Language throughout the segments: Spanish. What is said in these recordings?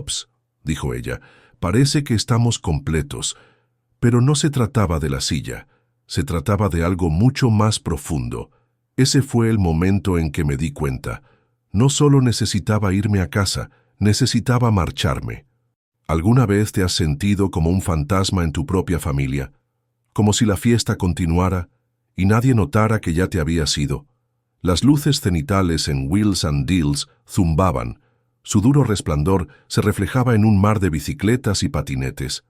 Dobbs», dijo ella. «Parece que estamos completos». Pero no se trataba de la silla, se trataba de algo mucho más profundo. Ese fue el momento en que me di cuenta. No solo necesitaba irme a casa, necesitaba marcharme. ¿Alguna vez te has sentido como un fantasma en tu propia familia? Como si la fiesta continuara y nadie notara que ya te habías ido. Las luces cenitales en Wheels and Deals zumbaban. Su duro resplandor se reflejaba en un mar de bicicletas y patinetes.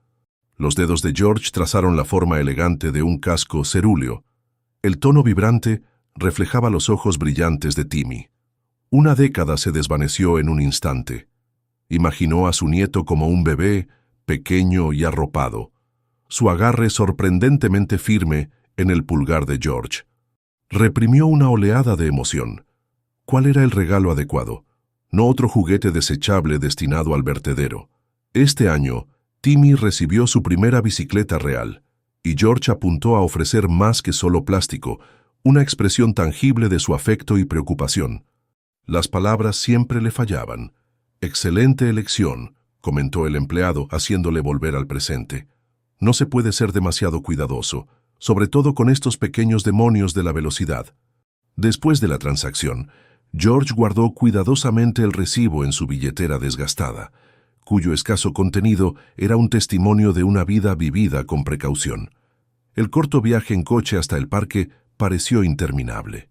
Los dedos de George trazaron la forma elegante de un casco cerúleo. El tono vibrante reflejaba los ojos brillantes de Timmy. Una década se desvaneció en un instante. Imaginó a su nieto como un bebé, pequeño y arropado. Su agarre sorprendentemente firme en el pulgar de George. Reprimió una oleada de emoción. ¿Cuál era el regalo adecuado? No otro juguete desechable destinado al vertedero. Este año, Timmy recibió su primera bicicleta real, y George apuntó a ofrecer más que solo plástico, una expresión tangible de su afecto y preocupación. Las palabras siempre le fallaban. «Excelente elección», comentó el empleado, haciéndole volver al presente. «No se puede ser demasiado cuidadoso, sobre todo con estos pequeños demonios de la velocidad». Después de la transacción, George guardó cuidadosamente el recibo en su billetera desgastada, cuyo escaso contenido era un testimonio de una vida vivida con precaución. El corto viaje en coche hasta el parque pareció interminable.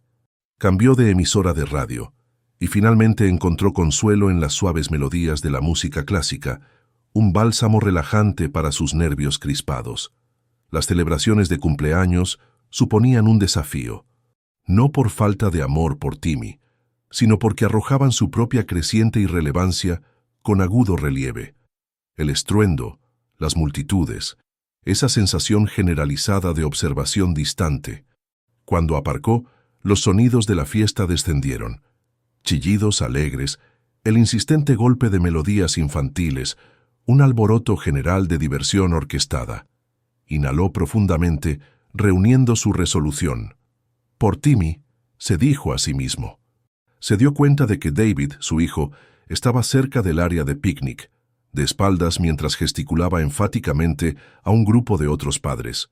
Cambió de emisora de radio y finalmente encontró consuelo en las suaves melodías de la música clásica, un bálsamo relajante para sus nervios crispados. Las celebraciones de cumpleaños suponían un desafío, no por falta de amor por Timmy, sino porque arrojaban su propia creciente irrelevancia con agudo relieve. El estruendo, las multitudes, esa sensación generalizada de observación distante. Cuando aparcó, los sonidos de la fiesta descendieron. Chillidos alegres, el insistente golpe de melodías infantiles, un alboroto general de diversión orquestada. Inhaló profundamente, reuniendo su resolución. Por Timmy, se dijo a sí mismo. Se dio cuenta de que David, su hijo, estaba cerca del área de picnic, de espaldas mientras gesticulaba enfáticamente a un grupo de otros padres.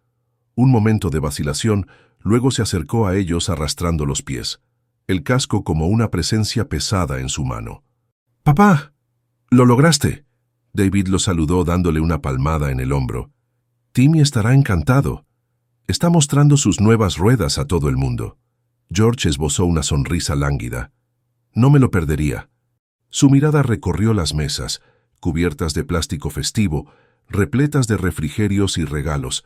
Un momento de vacilación, luego se acercó a ellos arrastrando los pies, el casco como una presencia pesada en su mano. «¡Papá! ¡Lo lograste!» David lo saludó dándole una palmada en el hombro. «Timmy estará encantado. Está mostrando sus nuevas ruedas a todo el mundo». George esbozó una sonrisa lánguida. «No me lo perdería». Su mirada recorrió las mesas, cubiertas de plástico festivo, repletas de refrigerios y regalos.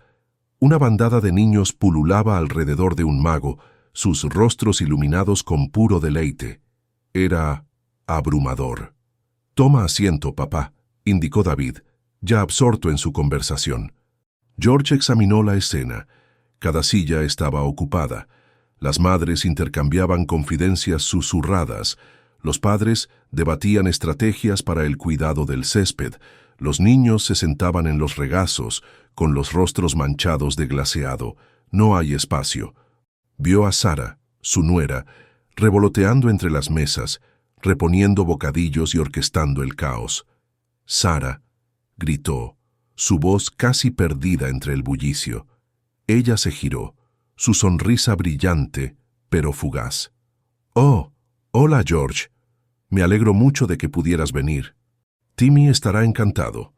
Una bandada de niños pululaba alrededor de un mago, sus rostros iluminados con puro deleite. Era abrumador. «Toma asiento, papá», indicó David, ya absorto en su conversación. George examinó la escena. Cada silla estaba ocupada. Las madres intercambiaban confidencias susurradas. Los padres debatían estrategias para el cuidado del césped. Los niños se sentaban en los regazos, con los rostros manchados de glaseado. No hay espacio. Vio a Sarah, su nuera, revoloteando entre las mesas, reponiendo bocadillos y orquestando el caos. «Sarah», gritó, su voz casi perdida entre el bullicio. Ella se giró, su sonrisa brillante, pero fugaz. «Oh, hola, George. Me alegro mucho de que pudieras venir. Timmy estará encantado».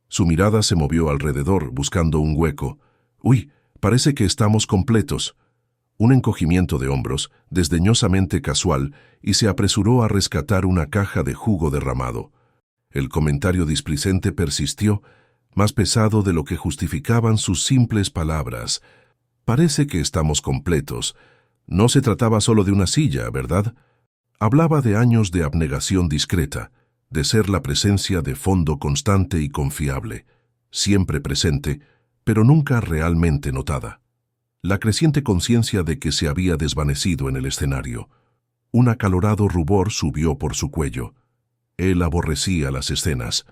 Su mirada se movió alrededor, buscando un hueco. «Uy, parece que estamos completos». Un encogimiento de hombros, desdeñosamente casual, y se apresuró a rescatar una caja de jugo derramado. El comentario displicente persistió, más pesado de lo que justificaban sus simples palabras. «Parece que estamos completos. No se trataba solo de una silla, ¿verdad?» Hablaba de años de abnegación discreta, de ser la presencia de fondo constante y confiable, siempre presente, pero nunca realmente notada. La creciente conciencia de que se había desvanecido en el escenario. Un acalorado rubor subió por su cuello. Él aborrecía las escenas.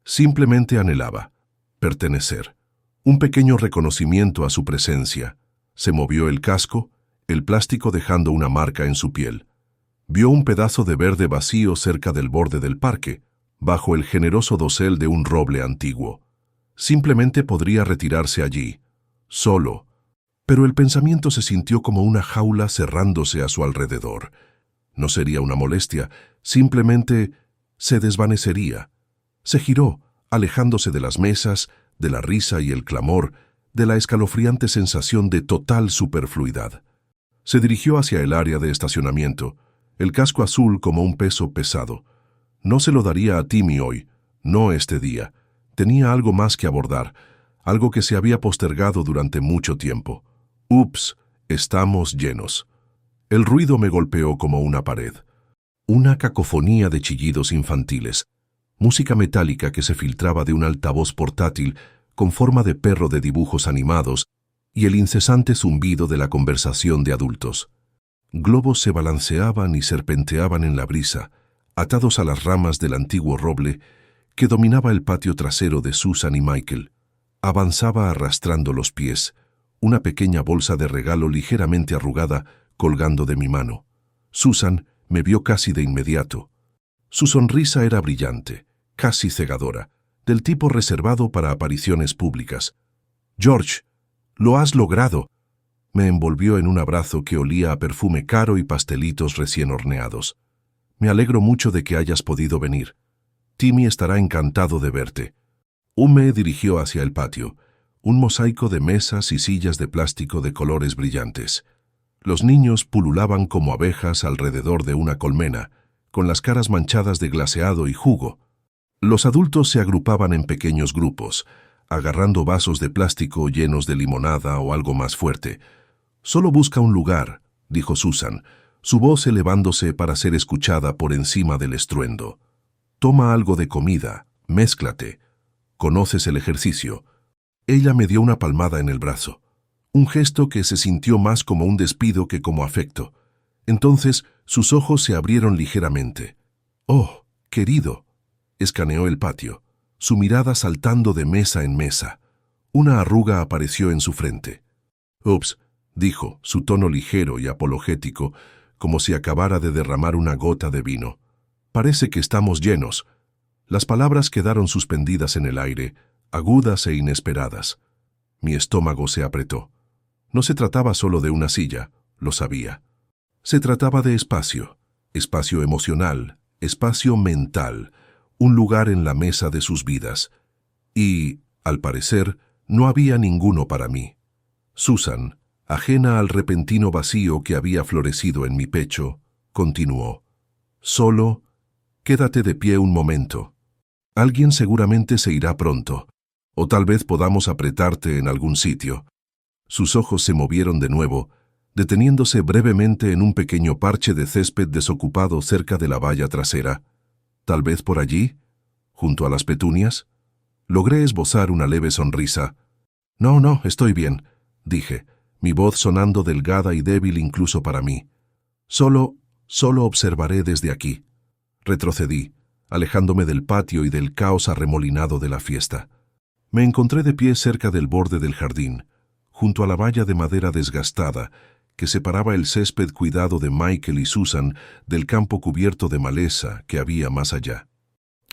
Simplemente anhelaba pertenecer. Un pequeño reconocimiento a su presencia. Se movió el casco, el plástico dejando una marca en su piel. Vio un pedazo de verde vacío cerca del borde del parque, bajo el generoso dosel de un roble antiguo. Simplemente podría retirarse allí, solo. Pero el pensamiento se sintió como una jaula cerrándose a su alrededor. No sería una molestia, simplemente se desvanecería. Se giró, alejándose de las mesas, de la risa y el clamor, de la escalofriante sensación de total superfluidad. Se dirigió hacia el área de estacionamiento, el casco azul como un peso pesado. No se lo daría a Timmy hoy, no este día. Tenía algo más que abordar, algo que se había postergado durante mucho tiempo. Ups, estamos llenos. El ruido me golpeó como una pared. Una cacofonía de chillidos infantiles, música metálica que se filtraba de un altavoz portátil con forma de perro de dibujos animados y el incesante zumbido de la conversación de adultos. Globos se balanceaban y serpenteaban en la brisa, atados a las ramas del antiguo roble que dominaba el patio trasero de Susan y Michael. Avanzaba arrastrando los pies, una pequeña bolsa de regalo ligeramente arrugada colgando de mi mano. Susan me vio casi de inmediato. Su sonrisa era brillante, casi cegadora, del tipo reservado para apariciones públicas. «George, lo has logrado». Me envolvió en un abrazo que olía a perfume caro y pastelitos recién horneados. «Me alegro mucho de que hayas podido venir. Timmy estará encantado de verte». Me dirigió hacia el patio, un mosaico de mesas y sillas de plástico de colores brillantes. Los niños pululaban como abejas alrededor de una colmena, con las caras manchadas de glaseado y jugo. Los adultos se agrupaban en pequeños grupos, agarrando vasos de plástico llenos de limonada o algo más fuerte. «Solo busca un lugar», dijo Susan, su voz elevándose para ser escuchada por encima del estruendo. «Toma algo de comida, mézclate. ¿Conoces el ejercicio?» Ella me dio una palmada en el brazo, un gesto que se sintió más como un despido que como afecto. Entonces sus ojos se abrieron ligeramente. «Oh, querido», escaneó el patio, su mirada saltando de mesa en mesa. Una arruga apareció en su frente. «Ups», dijo, su tono ligero y apologético, como si acabara de derramar una gota de vino. «Parece que estamos llenos». Las palabras quedaron suspendidas en el aire, agudas e inesperadas. Mi estómago se apretó. No se trataba solo de una silla, lo sabía. Se trataba de espacio, espacio emocional, espacio mental, un lugar en la mesa de sus vidas. Y, al parecer, no había ninguno para mí. Susan, ajena al repentino vacío que había florecido en mi pecho, continuó. «Solo, quédate de pie un momento. Alguien seguramente se irá pronto, o tal vez podamos apretarte en algún sitio». Sus ojos se movieron de nuevo, deteniéndose brevemente en un pequeño parche de césped desocupado cerca de la valla trasera. «¿Tal vez por allí? ¿Junto a las petunias?» Logré esbozar una leve sonrisa. «No, estoy bien», dije, mi voz sonando delgada y débil incluso para mí. Solo observaré desde aquí». Retrocedí, alejándome del patio y del caos arremolinado de la fiesta. Me encontré de pie cerca del borde del jardín, junto a la valla de madera desgastada que separaba el césped cuidado de Michael y Susan del campo cubierto de maleza que había más allá.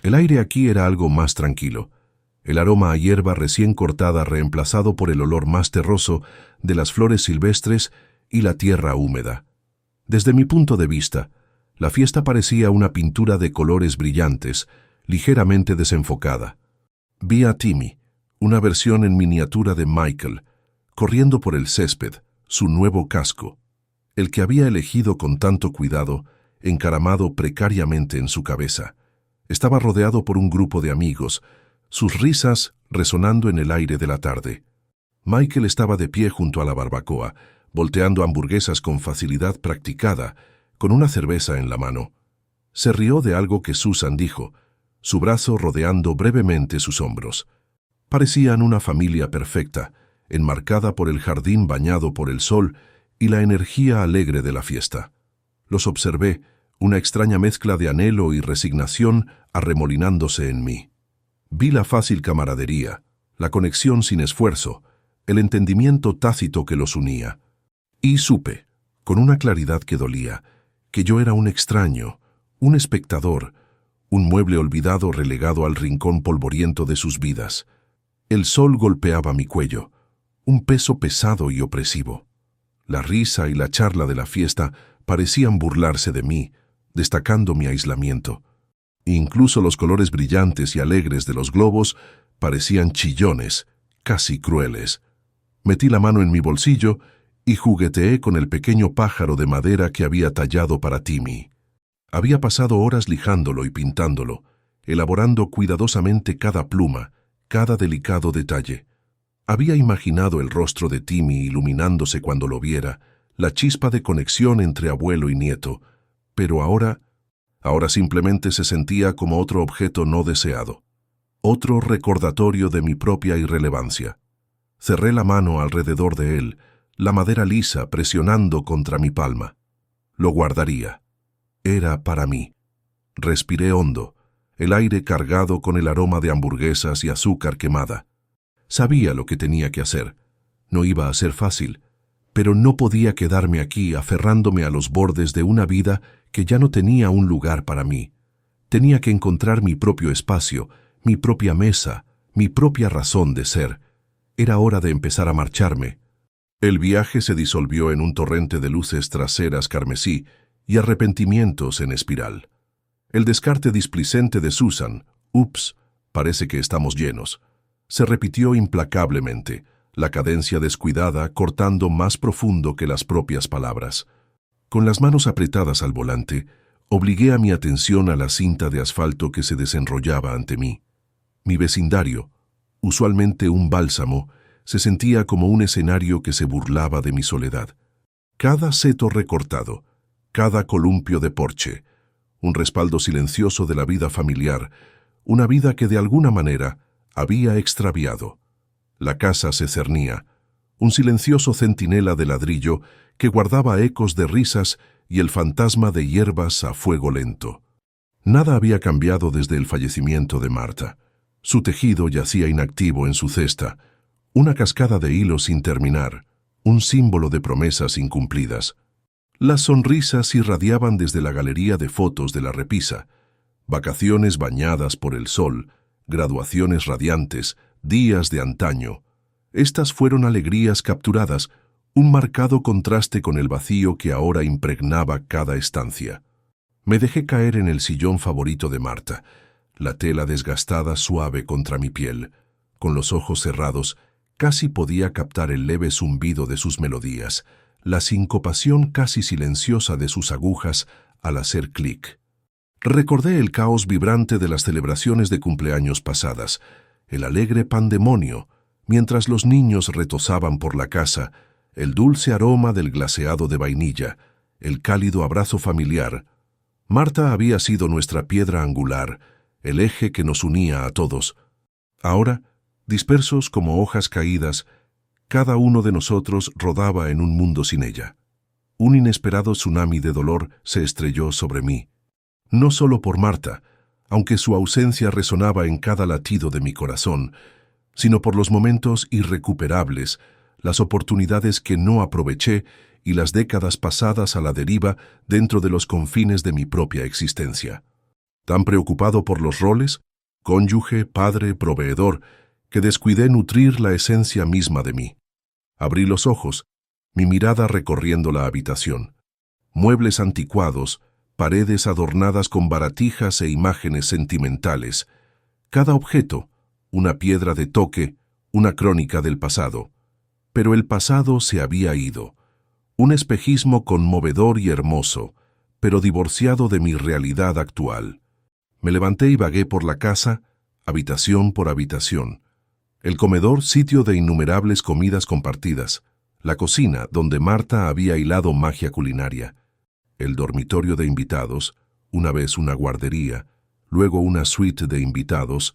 El aire aquí era algo más tranquilo, el aroma a hierba recién cortada reemplazado por el olor más terroso de las flores silvestres y la tierra húmeda. Desde mi punto de vista, la fiesta parecía una pintura de colores brillantes, ligeramente desenfocada. Vi a Timmy, una versión en miniatura de Michael, corriendo por el césped, su nuevo casco, el que había elegido con tanto cuidado, encaramado precariamente en su cabeza. Estaba rodeado por un grupo de amigos, sus risas resonando en el aire de la tarde. Michael estaba de pie junto a la barbacoa, volteando hamburguesas con facilidad practicada, con una cerveza en la mano. Se rió de algo que Susan dijo, su brazo rodeando brevemente sus hombros. Parecían una familia perfecta, enmarcada por el jardín bañado por el sol y la energía alegre de la fiesta. Los observé, una extraña mezcla de anhelo y resignación arremolinándose en mí. Vi la fácil camaradería, la conexión sin esfuerzo, el entendimiento tácito que los unía. Y supe, con una claridad que dolía, que yo era un extraño, un espectador, un mueble olvidado relegado al rincón polvoriento de sus vidas. El sol golpeaba mi cuello, un peso pesado y opresivo. La risa y la charla de la fiesta parecían burlarse de mí, destacando mi aislamiento. Incluso los colores brillantes y alegres de los globos parecían chillones, casi crueles. Metí la mano en mi bolsillo y jugueteé con el pequeño pájaro de madera que había tallado para Timmy. Había pasado horas lijándolo y pintándolo, elaborando cuidadosamente cada pluma, cada delicado detalle. Había imaginado el rostro de Timmy iluminándose cuando lo viera, la chispa de conexión entre abuelo y nieto, pero ahora simplemente se sentía como otro objeto no deseado, otro recordatorio de mi propia irrelevancia. Cerré la mano alrededor de él, la madera lisa presionando contra mi palma. Lo guardaría. Era para mí. Respiré hondo, el aire cargado con el aroma de hamburguesas y azúcar quemada. Sabía lo que tenía que hacer. No iba a ser fácil, pero no podía quedarme aquí aferrándome a los bordes de una vida que ya no tenía un lugar para mí. Tenía que encontrar mi propio espacio, mi propia mesa, mi propia razón de ser. Era hora de empezar a marcharme. El viaje se disolvió en un torrente de luces traseras carmesí y arrepentimientos en espiral. El descarte displicente de Susan, «Ups, parece que estamos llenos», se repitió implacablemente, la cadencia descuidada cortando más profundo que las propias palabras. Con las manos apretadas al volante, obligué a mi atención a la cinta de asfalto que se desenrollaba ante mí. Mi vecindario, usualmente un bálsamo, se sentía como un escenario que se burlaba de mi soledad. Cada seto recortado, cada columpio de porche, un respaldo silencioso de la vida familiar, una vida que de alguna manera había extraviado. La casa se cernía, un silencioso centinela de ladrillo que guardaba ecos de risas y el fantasma de hierbas a fuego lento. Nada había cambiado desde el fallecimiento de Marta. Su tejido yacía inactivo en su cesta, una cascada de hilos sin terminar, un símbolo de promesas incumplidas. Las sonrisas irradiaban desde la galería de fotos de la repisa, vacaciones bañadas por el sol, graduaciones radiantes, días de antaño. Estas fueron alegrías capturadas, un marcado contraste con el vacío que ahora impregnaba cada estancia. Me dejé caer en el sillón favorito de Marta, la tela desgastada suave contra mi piel. Con los ojos cerrados, casi podía captar el leve zumbido de sus melodías, la sincopación casi silenciosa de sus agujas al hacer clic. Recordé el caos vibrante de las celebraciones de cumpleaños pasadas, el alegre pandemonio, mientras los niños retozaban por la casa, el dulce aroma del glaseado de vainilla, el cálido abrazo familiar. Marta había sido nuestra piedra angular, el eje que nos unía a todos. Ahora, dispersos como hojas caídas, cada uno de nosotros rodaba en un mundo sin ella. Un inesperado tsunami de dolor se estrelló sobre mí. No solo por Marta, aunque su ausencia resonaba en cada latido de mi corazón, sino por los momentos irrecuperables, las oportunidades que no aproveché y las décadas pasadas a la deriva dentro de los confines de mi propia existencia. Tan preocupado por los roles, cónyuge, padre, proveedor, que descuidé nutrir la esencia misma de mí. Abrí los ojos, mi mirada recorriendo la habitación. Muebles anticuados, paredes adornadas con baratijas e imágenes sentimentales. Cada objeto, una piedra de toque, una crónica del pasado. Pero el pasado se había ido. Un espejismo conmovedor y hermoso, pero divorciado de mi realidad actual. Me levanté y vagué por la casa, habitación por habitación. El comedor, sitio de innumerables comidas compartidas. La cocina, donde Marta había hilado magia culinaria. El dormitorio de invitados, una vez una guardería, luego una suite de invitados,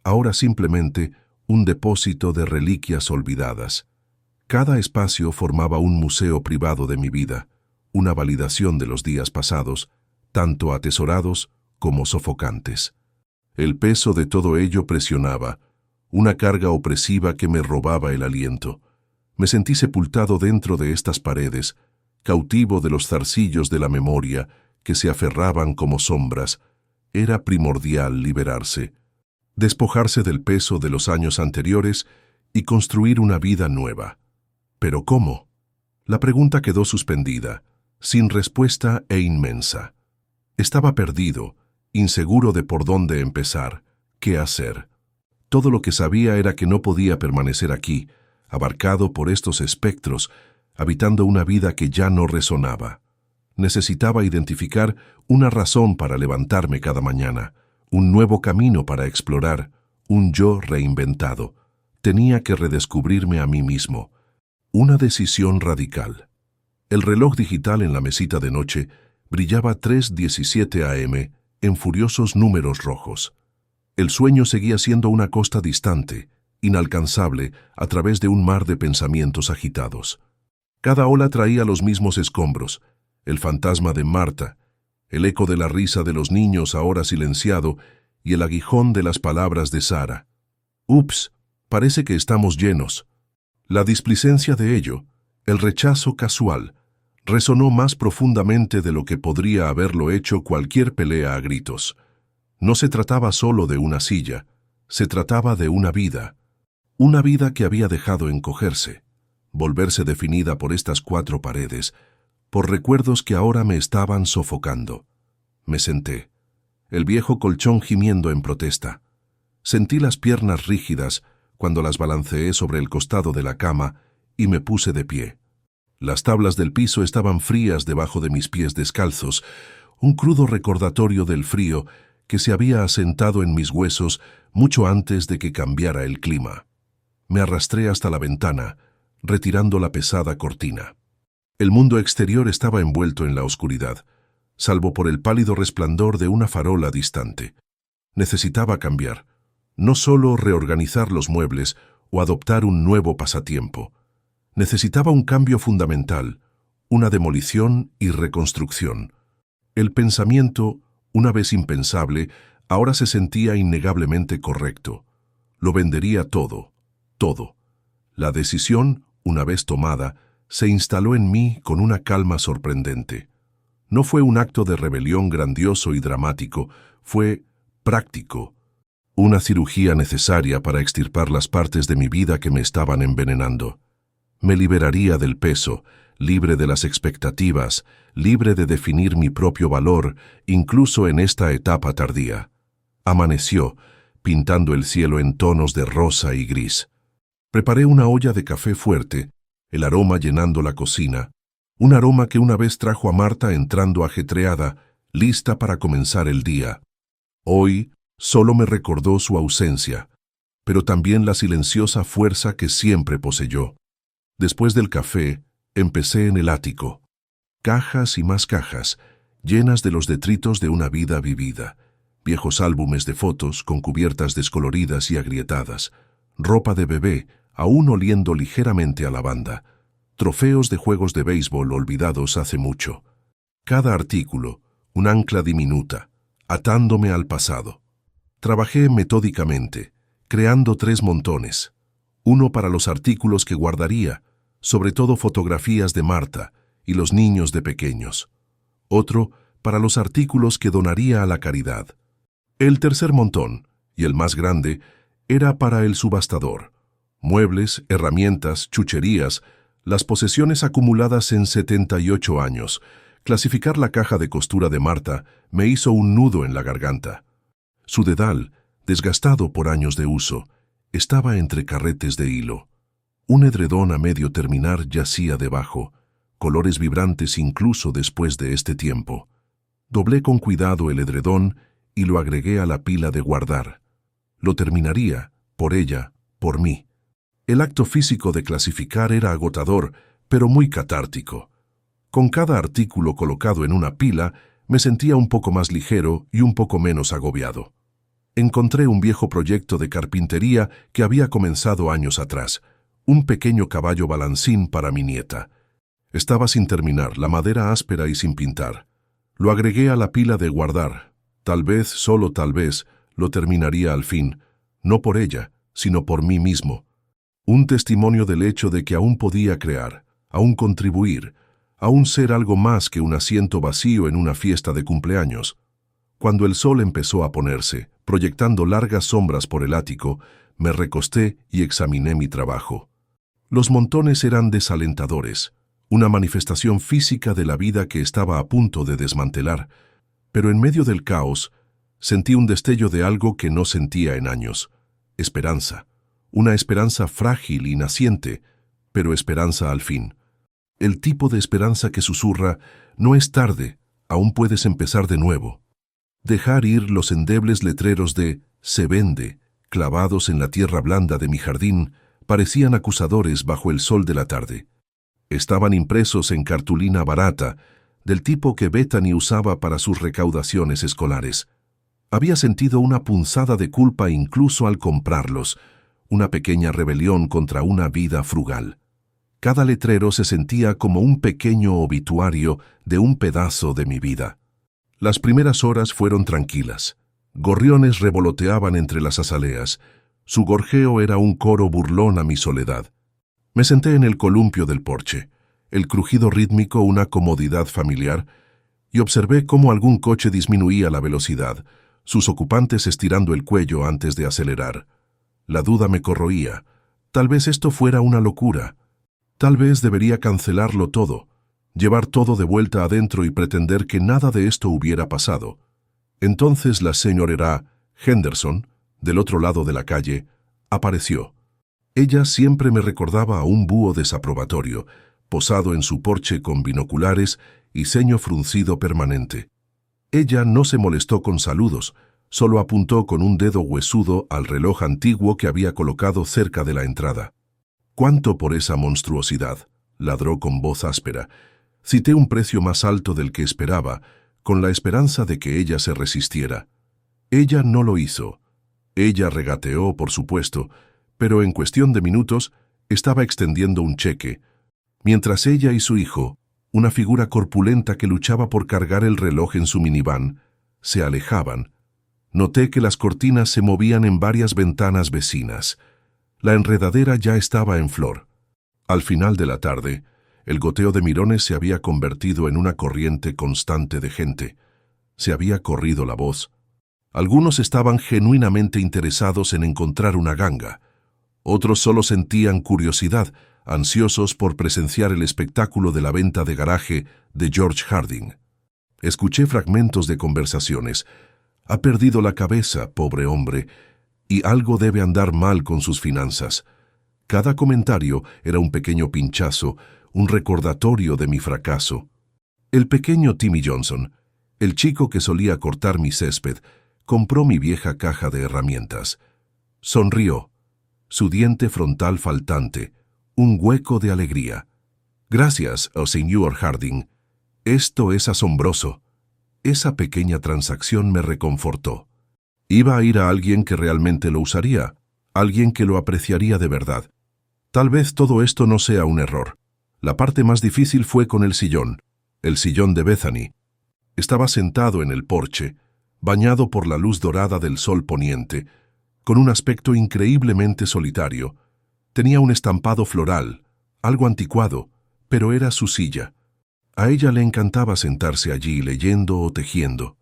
ahora simplemente un depósito de reliquias olvidadas. Cada espacio formaba un museo privado de mi vida, una validación de los días pasados, tanto atesorados como sofocantes. El peso de todo ello presionaba, una carga opresiva que me robaba el aliento. Me sentí sepultado dentro de estas paredes, cautivo de los zarcillos de la memoria que se aferraban como sombras, Era primordial liberarse, despojarse del peso de los años anteriores y construir una vida nueva. ¿Pero cómo? La pregunta quedó suspendida, sin respuesta e inmensa. Estaba perdido, inseguro de por dónde empezar, qué hacer. Todo lo que sabía era que no podía permanecer aquí, abarcado por estos espectros, habitando una vida que ya no resonaba. Necesitaba identificar una razón para levantarme cada mañana, un nuevo camino para explorar, un yo reinventado. Tenía que redescubrirme a mí mismo. Una decisión radical. El reloj digital en la mesita de noche brillaba 3:17 AM en furiosos números rojos. El sueño seguía siendo una costa distante, inalcanzable, a través de un mar de pensamientos agitados. Cada ola traía los mismos escombros, el fantasma de Marta, el eco de la risa de los niños ahora silenciado y el aguijón de las palabras de Sara. «Ups, parece que estamos llenos». La displicencia de ello, el rechazo casual, resonó más profundamente de lo que podría haberlo hecho cualquier pelea a gritos. No se trataba solo de una silla, se trataba de una vida que había dejado encogerse, volverse definida por estas 4 paredes, por recuerdos que ahora me estaban sofocando. Me senté, el viejo colchón gimiendo en protesta. Sentí las piernas rígidas cuando las balanceé sobre el costado de la cama y me puse de pie. Las tablas del piso estaban frías debajo de mis pies descalzos, un crudo recordatorio del frío que se había asentado en mis huesos mucho antes de que cambiara el clima. Me arrastré hasta la ventana, retirando la pesada cortina. El mundo exterior estaba envuelto en la oscuridad, salvo por el pálido resplandor de una farola distante. Necesitaba cambiar, no solo reorganizar los muebles o adoptar un nuevo pasatiempo. Necesitaba un cambio fundamental, una demolición y reconstrucción. El pensamiento, una vez impensable, ahora se sentía innegablemente correcto. Lo vendería todo, todo. La decisión, una vez tomada, se instaló en mí con una calma sorprendente. No fue un acto de rebelión grandioso y dramático, fue práctico. Una cirugía necesaria para extirpar las partes de mi vida que me estaban envenenando. Me liberaría del peso, libre de las expectativas, libre de definir mi propio valor, incluso en esta etapa tardía. Amaneció, pintando el cielo en tonos de rosa y gris. Preparé una olla de café fuerte, el aroma llenando la cocina, un aroma que una vez trajo a Marta entrando ajetreada, lista para comenzar el día. Hoy solo me recordó su ausencia, pero también la silenciosa fuerza que siempre poseyó. Después del café, empecé en el ático. Cajas y más cajas, llenas de los detritos de una vida vivida. Viejos álbumes de fotos con cubiertas descoloridas y agrietadas. Ropa de bebé, aún oliendo ligeramente a lavanda. Trofeos de juegos de béisbol olvidados hace mucho. Cada artículo, un ancla diminuta, atándome al pasado. Trabajé metódicamente, creando 3 montones. Uno para los artículos que guardaría, sobre todo fotografías de Marta y los niños de pequeños. Otro para los artículos que donaría a la caridad. El tercer montón, y el más grande, era para el subastador. Muebles, herramientas, chucherías, las posesiones acumuladas en 78 años. Clasificar la caja de costura de Marta me hizo un nudo en la garganta. Su dedal, desgastado por años de uso, estaba entre carretes de hilo. Un edredón a medio terminar yacía debajo, colores vibrantes incluso después de este tiempo. Doblé con cuidado el edredón y lo agregué a la pila de guardar. Lo terminaría, por ella, por mí. El acto físico de clasificar era agotador, pero muy catártico. Con cada artículo colocado en una pila, me sentía un poco más ligero y un poco menos agobiado. Encontré un viejo proyecto de carpintería que había comenzado años atrás, un pequeño caballo balancín para mi nieta. Estaba sin terminar, la madera áspera y sin pintar. Lo agregué a la pila de guardar. Tal vez, solo tal vez, lo terminaría al fin, no por ella, sino por mí mismo. Un testimonio del hecho de que aún podía crear, aún contribuir, aún ser algo más que un asiento vacío en una fiesta de cumpleaños. Cuando el sol empezó a ponerse, proyectando largas sombras por el ático, me recosté y examiné mi trabajo. Los montones eran desalentadores, una manifestación física de la vida que estaba a punto de desmantelar, pero en medio del caos sentí un destello de algo que no sentía en años: esperanza, una esperanza frágil y naciente, pero esperanza al fin. El tipo de esperanza que susurra: no es tarde, aún puedes empezar de nuevo. Dejar ir los endebles letreros de «se vende», clavados en la tierra blanda de mi jardín, parecían acusadores bajo el sol de la tarde. Estaban impresos en cartulina barata, del tipo que Bethany usaba para sus recaudaciones escolares. Había sentido una punzada de culpa incluso al comprarlos, una pequeña rebelión contra una vida frugal. Cada letrero se sentía como un pequeño obituario de un pedazo de mi vida. Las primeras horas fueron tranquilas. Gorriones revoloteaban entre las azaleas. Su gorjeo era un coro burlón a mi soledad. Me senté en el columpio del porche, el crujido rítmico una comodidad familiar, y observé cómo algún coche disminuía la velocidad, sus ocupantes estirando el cuello antes de acelerar. La duda me corroía. Tal vez esto fuera una locura. Tal vez debería cancelarlo todo, llevar todo de vuelta adentro y pretender que nada de esto hubiera pasado. Entonces la señorita Henderson, del otro lado de la calle, apareció. Ella siempre me recordaba a un búho desaprobatorio, posado en su porche con binoculares y ceño fruncido permanente. Ella no se molestó con saludos, solo apuntó con un dedo huesudo al reloj antiguo que había colocado cerca de la entrada. «¿Cuánto por esa monstruosidad?», ladró con voz áspera. Cité un precio más alto del que esperaba, con la esperanza de que ella se resistiera. Ella no lo hizo. Ella regateó, por supuesto, pero en cuestión de minutos estaba extendiendo un cheque, mientras ella y su hijo, una figura corpulenta que luchaba por cargar el reloj en su miniván, se alejaban. Noté que las cortinas se movían en varias ventanas vecinas. La enredadera ya estaba en flor. Al final de la tarde, el goteo de mirones se había convertido en una corriente constante de gente. Se había corrido la voz. Algunos estaban genuinamente interesados en encontrar una ganga. Otros solo sentían curiosidad, ansiosos por presenciar el espectáculo de la venta de garaje de George Harding. Escuché fragmentos de conversaciones. «Ha perdido la cabeza, pobre hombre, y algo debe andar mal con sus finanzas». Cada comentario era un pequeño pinchazo, un recordatorio de mi fracaso. El pequeño Timmy Johnson, el chico que solía cortar mi césped, compró mi vieja caja de herramientas. Sonrió, su diente frontal faltante, un hueco de alegría. «Gracias, oh señor Harding. Esto es asombroso». Esa pequeña transacción me reconfortó. Iba a ir a alguien que realmente lo usaría, alguien que lo apreciaría de verdad. Tal vez todo esto no sea un error. La parte más difícil fue con el sillón de Bethany. Estaba sentado en el porche, bañado por la luz dorada del sol poniente, con un aspecto increíblemente solitario. Tenía un estampado floral, algo anticuado, pero era su silla. A ella le encantaba sentarse allí leyendo o tejiendo.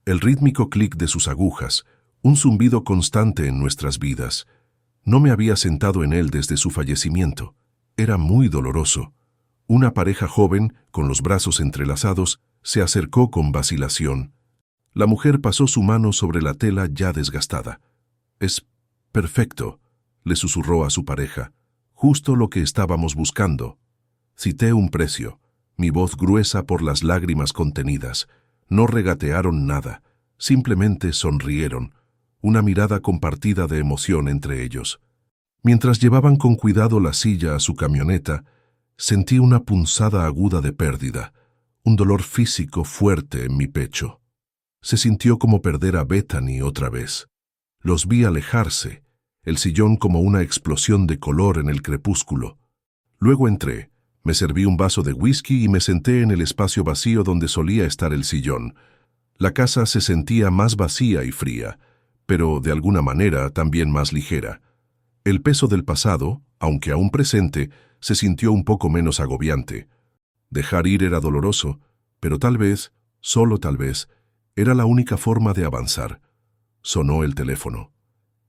El rítmico clic de sus agujas, un zumbido constante en nuestras vidas. No me había sentado en él desde su fallecimiento. Era muy doloroso. Una pareja joven, con los brazos entrelazados, se acercó con vacilación. La mujer pasó su mano sobre la tela ya desgastada. «Es perfecto», le susurró a su pareja. «Justo lo que estábamos buscando». Cité un precio, mi voz gruesa por las lágrimas contenidas. No regatearon nada, simplemente sonrieron, una mirada compartida de emoción entre ellos. Mientras llevaban con cuidado la silla a su camioneta, sentí una punzada aguda de pérdida, un dolor físico fuerte en mi pecho. Se sintió como perder a Bethany otra vez. Los vi alejarse, el sillón como una explosión de color en el crepúsculo. Luego entré, me serví un vaso de whisky y me senté en el espacio vacío donde solía estar el sillón. La casa se sentía más vacía y fría, pero de alguna manera también más ligera. El peso del pasado, aunque aún presente, se sintió un poco menos agobiante. Dejar ir era doloroso, pero tal vez, solo tal vez, Era la única forma de avanzar. Sonó el teléfono.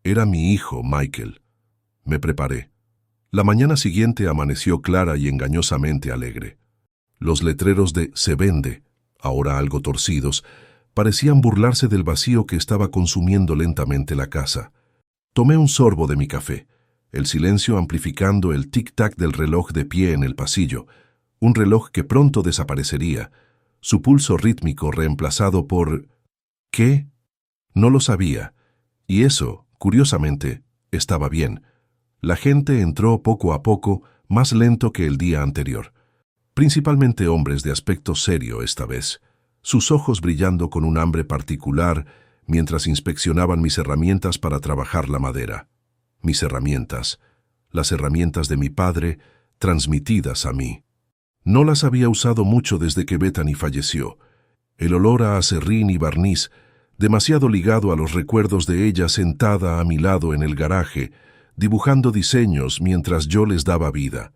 Era mi hijo, Michael. Me preparé. La mañana siguiente amaneció clara y engañosamente alegre. Los letreros de "Se vende", ahora algo torcidos, parecían burlarse del vacío que estaba consumiendo lentamente la casa. Tomé un sorbo de mi café, el silencio amplificando el tic-tac del reloj de pie en el pasillo, un reloj que pronto desaparecería, su pulso rítmico reemplazado por... ¿Qué? No lo sabía, y eso, curiosamente, estaba bien. La gente entró poco a poco, más lento que el día anterior. Principalmente hombres de aspecto serio esta vez, sus ojos brillando con un hambre particular mientras inspeccionaban mis herramientas para trabajar la madera. Mis herramientas, las herramientas de mi padre, transmitidas a mí. No las había usado mucho desde que Bethany falleció. El olor a aserrín y barniz, demasiado ligado a los recuerdos de ella sentada a mi lado en el garaje, dibujando diseños mientras yo les daba vida.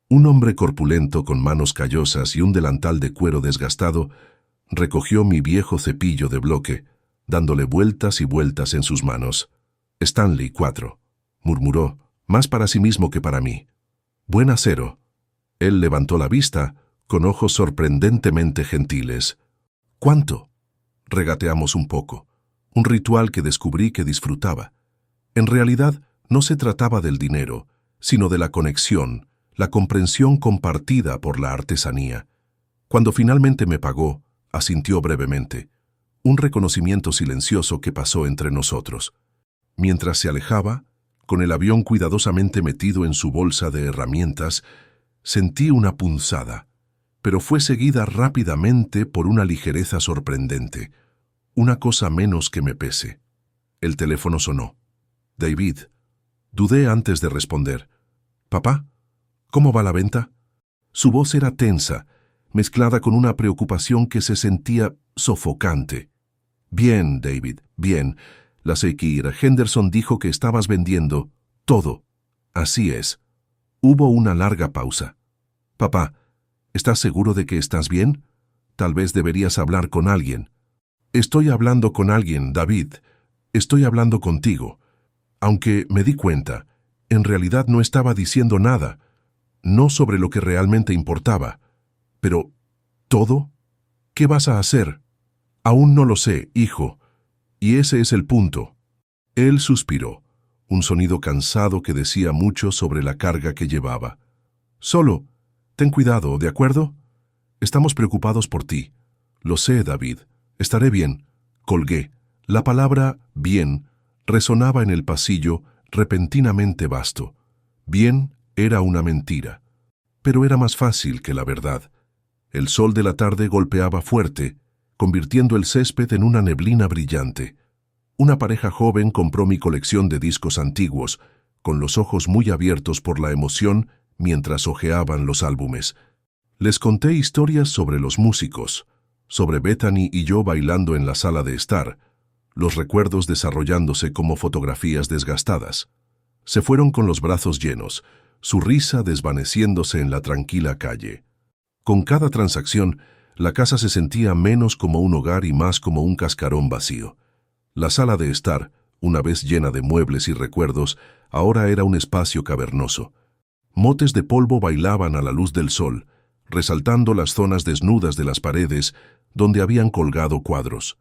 Un hombre corpulento con manos callosas y un delantal de cuero desgastado recogió mi viejo cepillo de bloque, dándole vueltas y vueltas en sus manos. «Stanley 4», murmuró, más para sí mismo que para mí. «Buen acero». Él levantó la vista, con ojos sorprendentemente gentiles. «¿Cuánto?» Regateamos un poco, un ritual que descubrí que disfrutaba. En realidad, no se trataba del dinero, sino de la conexión, la comprensión compartida por la artesanía. Cuando finalmente me pagó, asintió brevemente, un reconocimiento silencioso que pasó entre nosotros. Mientras se alejaba, con el avión cuidadosamente metido en su bolsa de herramientas, sentí una punzada, pero fue seguida rápidamente por una ligereza sorprendente, una cosa menos que me pese. El teléfono sonó. «David». Dudé antes de responder. «¿Papá? ¿Cómo va la venta?» Su voz era tensa, mezclada con una preocupación que se sentía sofocante. «Bien, David, bien. La Sequeira Henderson dijo que estabas vendiendo todo». «Así es». Hubo una larga pausa. «Papá, ¿estás seguro de que estás bien? Tal vez deberías hablar con alguien». «Estoy hablando con alguien, David. Estoy hablando contigo». Aunque me di cuenta, en realidad no estaba diciendo nada, no sobre lo que realmente importaba. Pero, ¿todo? ¿Qué vas a hacer? Aún no lo sé, hijo. Y ese es el punto. Él suspiró, un sonido cansado que decía mucho sobre la carga que llevaba. Solo, ten cuidado, ¿de acuerdo? Estamos preocupados por ti. Lo sé, David. Estaré bien. Colgué. La palabra bien resonaba en el pasillo repentinamente vasto. Bien era una mentira, pero era más fácil que la verdad. El sol de la tarde golpeaba fuerte, convirtiendo el césped en una neblina brillante. Una pareja joven compró mi colección de discos antiguos, con los ojos muy abiertos por la emoción mientras hojeaban los álbumes. Les conté historias sobre los músicos, sobre Bethany y yo bailando en la sala de estar, los recuerdos desarrollándose como fotografías desgastadas. Se fueron con los brazos llenos, su risa desvaneciéndose en la tranquila calle. Con cada transacción, la casa se sentía menos como un hogar y más como un cascarón vacío. La sala de estar, una vez llena de muebles y recuerdos, ahora era un espacio cavernoso. Motes de polvo bailaban a la luz del sol, resaltando las zonas desnudas de las paredes donde habían colgado cuadros.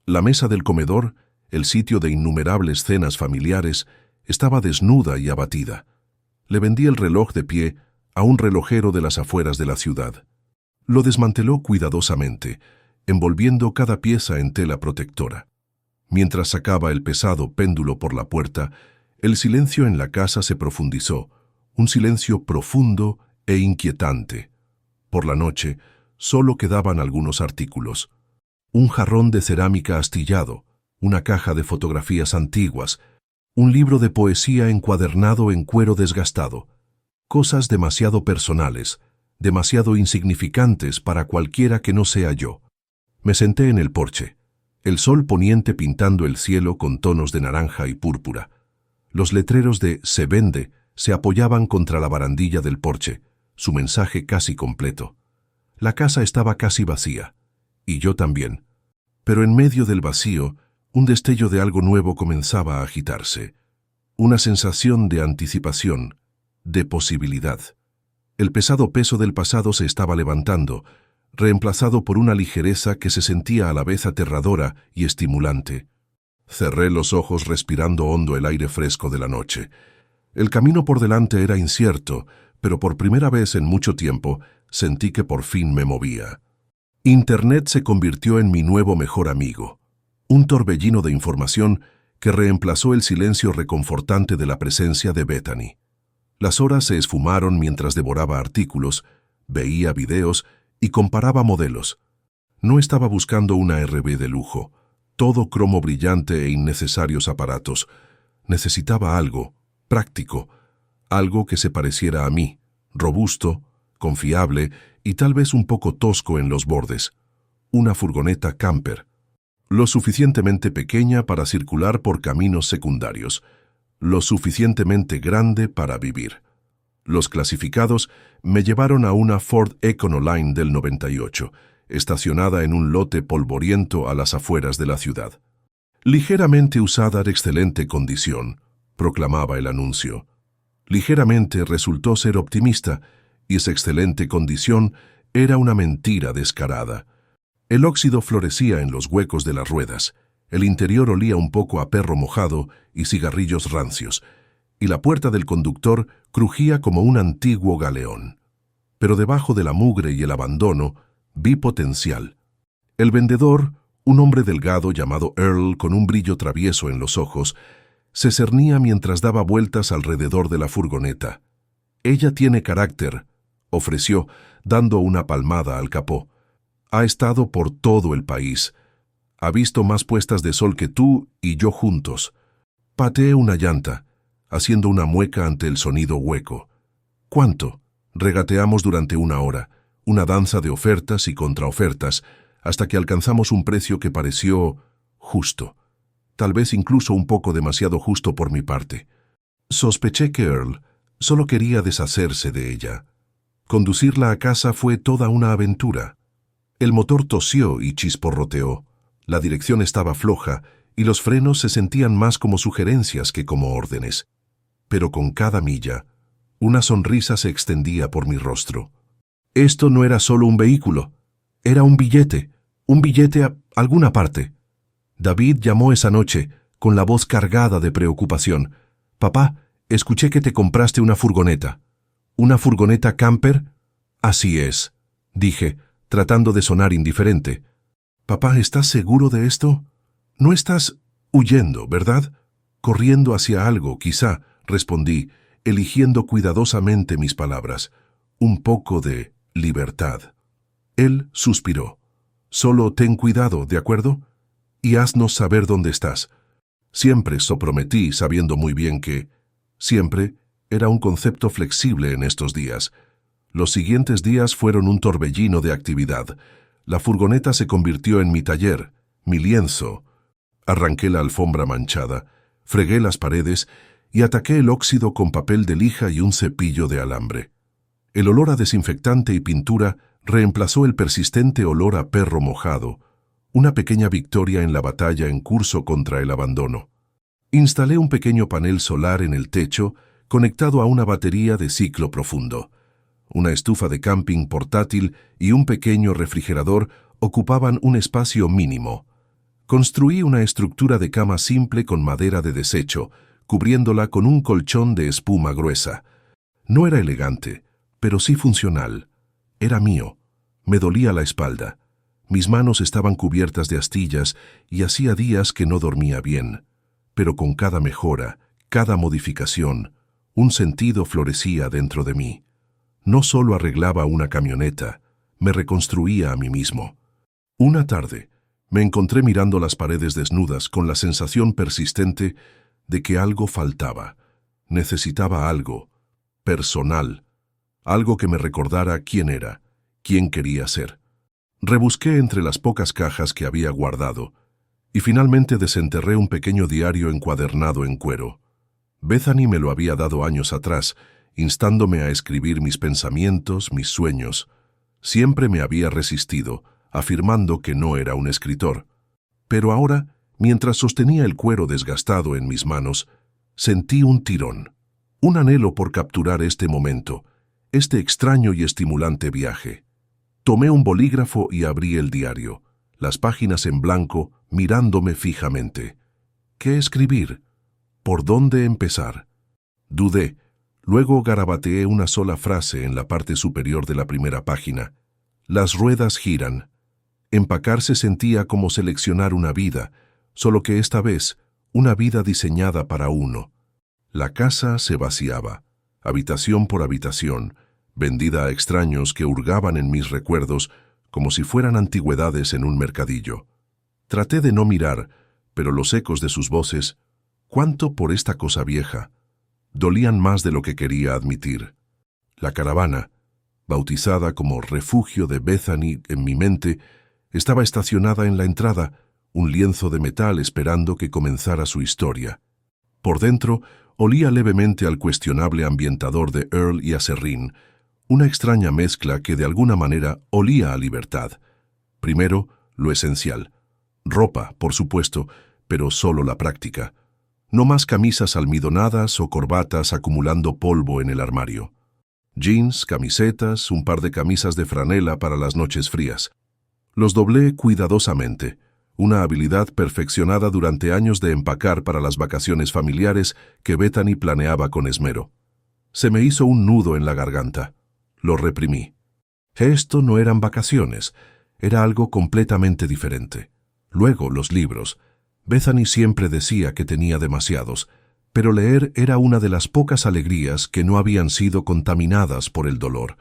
La mesa del comedor, el sitio de innumerables cenas familiares, estaba desnuda y abatida. Le vendí el reloj de pie a un relojero de las afueras de la ciudad. Lo desmanteló cuidadosamente, envolviendo cada pieza en tela protectora. Mientras sacaba el pesado péndulo por la puerta, el silencio en la casa se profundizó, un silencio profundo e inquietante. Por la noche, solo quedaban algunos artículos. Un jarrón de cerámica astillado, una caja de fotografías antiguas, un libro de poesía encuadernado en cuero desgastado. Cosas demasiado personales, demasiado insignificantes para cualquiera que no sea yo. Me senté en el porche, el sol poniente pintando el cielo con tonos de naranja y púrpura. Los letreros de «Se vende» se apoyaban contra la barandilla del porche, su mensaje casi completo. La casa estaba casi vacía, y yo también. Pero en medio del vacío, un destello de algo nuevo comenzaba a agitarse. Una sensación de anticipación, de posibilidad. El pesado peso del pasado se estaba levantando, reemplazado por una ligereza que se sentía a la vez aterradora y estimulante. Cerré los ojos respirando hondo el aire fresco de la noche. El camino por delante era incierto, pero por primera vez en mucho tiempo sentí que por fin me movía. Internet se convirtió en mi nuevo mejor amigo, un torbellino de información que reemplazó el silencio reconfortante de la presencia de Bethany. Las horas se esfumaron mientras devoraba artículos, veía videos y comparaba modelos. No estaba buscando una RV de lujo, todo cromo brillante e innecesarios aparatos. Necesitaba algo, práctico, algo que se pareciera a mí, robusto, confiable y tal vez un poco tosco en los bordes. Una furgoneta camper, lo suficientemente pequeña para circular por caminos secundarios, lo suficientemente grande para vivir. Los clasificados me llevaron a una Ford Econoline del 98, estacionada en un lote polvoriento a las afueras de la ciudad. Ligeramente usada en excelente condición, proclamaba el anuncio. Ligeramente resultó ser optimista, y esa excelente condición era una mentira descarada. El óxido florecía en los huecos de las ruedas, el interior olía un poco a perro mojado y cigarrillos rancios, y la puerta del conductor crujía como un antiguo galeón. Pero debajo de la mugre y el abandono, vi potencial. El vendedor, un hombre delgado llamado Earl con un brillo travieso en los ojos, se cernía mientras daba vueltas alrededor de la furgoneta. «Ella tiene carácter», ofreció, dando una palmada al capó. «Ha estado por todo el país. Ha visto más puestas de sol que tú y yo juntos». Pateé una llanta, haciendo una mueca ante el sonido hueco. «¿Cuánto?» Regateamos durante una hora, una danza de ofertas y contraofertas, hasta que alcanzamos un precio que pareció justo. Tal vez incluso un poco demasiado justo por mi parte. Sospeché que Earl solo quería deshacerse de ella. Conducirla a casa fue toda una aventura. El motor tosió y chisporroteó. La dirección estaba floja y los frenos se sentían más como sugerencias que como órdenes. Pero con cada milla, una sonrisa se extendía por mi rostro. Esto no era solo un vehículo, era un billete a alguna parte. David llamó esa noche, con la voz cargada de preocupación. «Papá, escuché que te compraste una furgoneta». «¿Una furgoneta camper?» «Así es», dije, tratando de sonar indiferente. «Papá, ¿estás seguro de esto? No estás huyendo, ¿verdad? Corriendo hacia algo, quizá», respondí, eligiendo cuidadosamente mis palabras. «Un poco de libertad». Él suspiró. «Solo ten cuidado, ¿de acuerdo? Y haznos saber dónde estás». Siempre, prometí, sabiendo muy bien que siempre era un concepto flexible en estos días. Los siguientes días fueron un torbellino de actividad. La furgoneta se convirtió en mi taller, mi lienzo. Arranqué la alfombra manchada, fregué las paredes y ataqué el óxido con papel de lija y un cepillo de alambre. El olor a desinfectante y pintura reemplazó el persistente olor a perro mojado, una pequeña victoria en la batalla en curso contra el abandono. Instalé un pequeño panel solar en el techo conectado a una batería de ciclo profundo. Una estufa de camping portátil y un pequeño refrigerador ocupaban un espacio mínimo. Construí una estructura de cama simple con madera de desecho, cubriéndola con un colchón de espuma gruesa. No era elegante, pero sí funcional. Era mío. Me dolía la espalda. Mis manos estaban cubiertas de astillas y hacía días que no dormía bien. Pero con cada mejora, cada modificación, un sentido florecía dentro de mí. No solo arreglaba una camioneta, me reconstruía a mí mismo. Una tarde, me encontré mirando las paredes desnudas con la sensación persistente de que algo faltaba. Necesitaba algo, personal, algo que me recordara quién era, quién quería ser. Rebusqué entre las pocas cajas que había guardado y finalmente desenterré un pequeño diario encuadernado en cuero. Bethany me lo había dado años atrás, instándome a escribir mis pensamientos, mis sueños. Siempre me había resistido, afirmando que no era un escritor. Pero ahora, mientras sostenía el cuero desgastado en mis manos, sentí un tirón, un anhelo por capturar este momento, este extraño y estimulante viaje. Tomé un bolígrafo y abrí el diario, las páginas en blanco, mirándome fijamente. ¿Qué escribir? ¿Por dónde empezar? Dudé. Luego garabateé una sola frase en la parte superior de la primera página. Las ruedas giran. Empacar se sentía como seleccionar una vida, solo que esta vez, una vida diseñada para uno. La casa se vaciaba, habitación por habitación, vendida a extraños que hurgaban en mis recuerdos como si fueran antigüedades en un mercadillo. Traté de no mirar, pero los ecos de sus voces, ¿cuánto por esta cosa vieja?, dolían más de lo que quería admitir. La caravana, bautizada como refugio de Bethany en mi mente, estaba estacionada en la entrada, un lienzo de metal esperando que comenzara su historia. Por dentro, olía levemente al cuestionable ambientador de Earl y Aserrín, una extraña mezcla que de alguna manera olía a libertad. Primero, lo esencial. Ropa, por supuesto, pero solo la práctica. No más camisas almidonadas o corbatas acumulando polvo en el armario. Jeans, camisetas, un par de camisas de franela para las noches frías. Los doblé cuidadosamente, una habilidad perfeccionada durante años de empacar para las vacaciones familiares que Bethany planeaba con esmero. Se me hizo un nudo en la garganta. Lo reprimí. Esto no eran vacaciones, era algo completamente diferente. Luego, los libros. Bethany siempre decía que tenía demasiados, pero leer era una de las pocas alegrías que no habían sido contaminadas por el dolor.